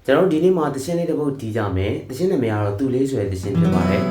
ကျွန်တော်ဒီနေ့မှာတခြင်းလေးတစ်ပုဒ်တီးကြမယ်တခြင်းနာမည်ကတော့သူလေးဆိုတဲ့တခြင်းဖြစ်ပါတယ်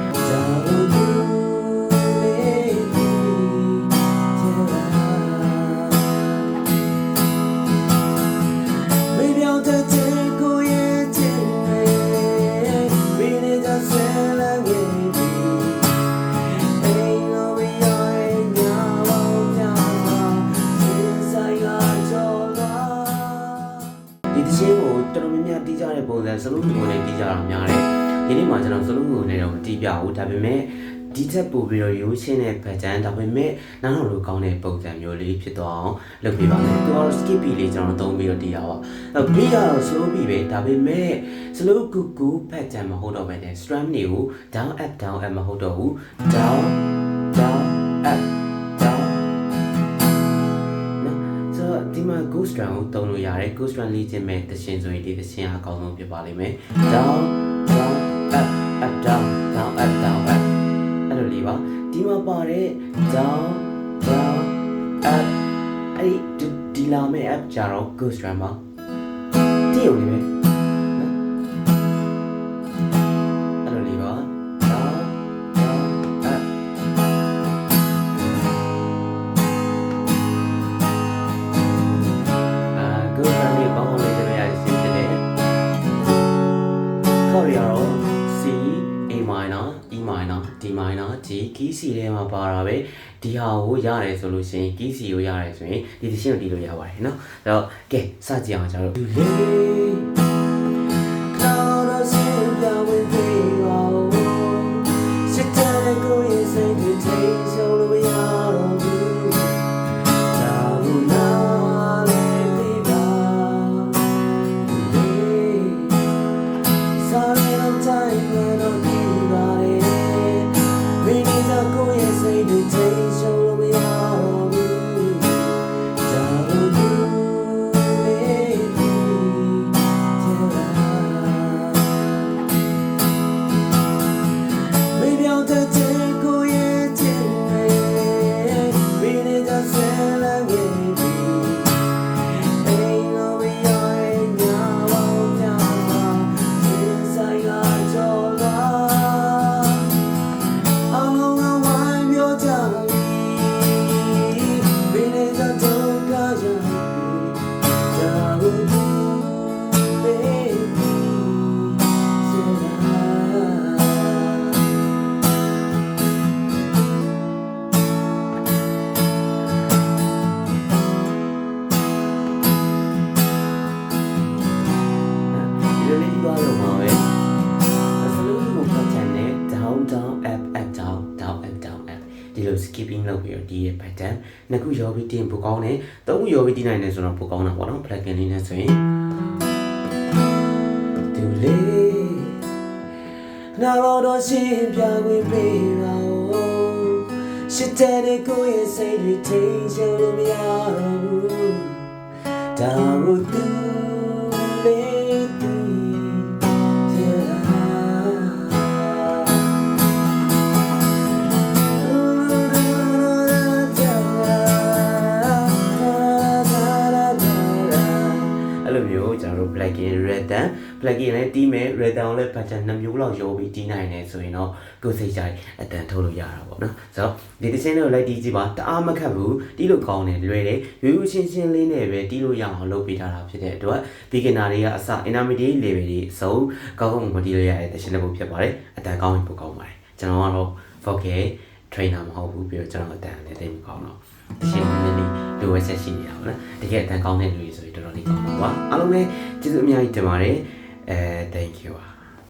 ဒီတခြင်းကိုတော်တော်များများတီးကြတဲ့ပုံစံစလုံးမျိုးနဲ့တီးကြတာများတယ်ဒီနေ့မှာကျွန်တော်စလုံးမျိုးနဲ့တော့မတီးပြဘူးဒါပေမဲ့ဒီထက်ပိုပြီးတော့ရိုးရှင်းတဲ့ဗတ်တန်ဒါပေမဲ့နားထောင်လို့ကောင်းတဲ့ပုံစံမျိုးလေးဖြစ်သွားအောင်လုပ်ပေးပါမယ်သူကတော့ skip လေးကျွန်တော်သုံးပြီးတော့တီးတာပါအဲ့ပြီးကတော့ slow ပြီးပဲဒါပေမဲ့ slow ကူဗတ်တန်မဟုတ်တော့ဘဲနဲ့ strum တွေကို down up down up မဟုတ်တော့ဘူး down down upဒီမှာ ghost strum ကိုတုံးလို့ရတယ် ghost strum လေးချင်းမဲ့တခြင်းဆိုရင်ဒီတခြင်းအကောင်းဆုံးဖြစ်ပါလိမ့်မယ် down down up up down down up down up အဲ့လိုလေးပါဒီမှာပါတဲ့ down down up အဲ့ဒီလာမဲ့ up ကြတော့ ghost strum ပါတီးရုံလေးပဲနော်အဲ့လိုလေးပါ down down up C A minor E minor D minor G key C ထဲမှာပါတာပဲဒီဟာကိုရတယ်ဆိုလို့ရှိရင် key C ကိုရတယ်ဆိုရင်ဒီတခြင်းကိုတီးလို့ရပါတယ်เนาะအဲ့တော့ကဲစကြည့်အောင်ကျွန်တော်တို့ဒီလို skipping လုပ်ပြီးတော့ဒီရဲ့ pattern နှစ်ခုရောပြီးတင်ပိုကောင်းတယ်သုံးခုရောပြီးတင်နိုင်တယ်ဆိုတော့ပိုကောင်းတာပေါ့နော် plugin လေးနဲ့ဆိုရင်သူလေးနာတော့ရှင်းပြဝင်ပေးပါဦးရှစ်တဲ့ကိုရဲ့စိတ်တွေထိန်ရှုံးလို့မရတော့ဘူးဒါကိုသူလေးကျွန်တော်တို့ plugin redden plugin လည်းတီးမယ် redden ကိုလည်း pattern 2မျိုးလောက်ရောပြီးတီးနိုင်တယ်ဆိုရင်တော့ကိုယ်စိတ်ကြိုက်အတန်ထုတ်လို့ရတာပေါ့နော်ဆိုတော့ဒီတစ်ချင်းလေးကိုလိုက်တီးကြည့်ပါတအားမခက်ဘူးတီးလို့ကောင်းတယ်လွယ်တယ်ရိုးရိုးချင်းချင်းလေးနဲ့ပဲတီးလို့ရအောင်လုပ်ပေးထားတာဖြစ်တဲ့အတွက် beginner တွေကအစ intermediate level တွေအစုံကောင်းကောင်းမတီးလို့ရတဲ့တစ်ချင်းတစ်ပုဒ်ဖြစ်ပါတယ်အတန်ကောင်းရင်ပိုကောင်းပါတယ်ကျွန်တော်ကတော့ vocal trainer မဟုတ်ဘူးပြီးတော့ကျွန်တော်အတန်လည်းတိတ်မကောင်းတော့တခြင်းနည်းနည်းလိုဝက်ဆက်ရှိနေတာပေါ့နော်တကယ်အတန်ကောင်းတဲ့လူတွေဆိုရင်တော်တော်လေးကောင်းပါပါအားလုံးလည်းကျေးဇူးအများကြီးတင်ပါတယ်thank you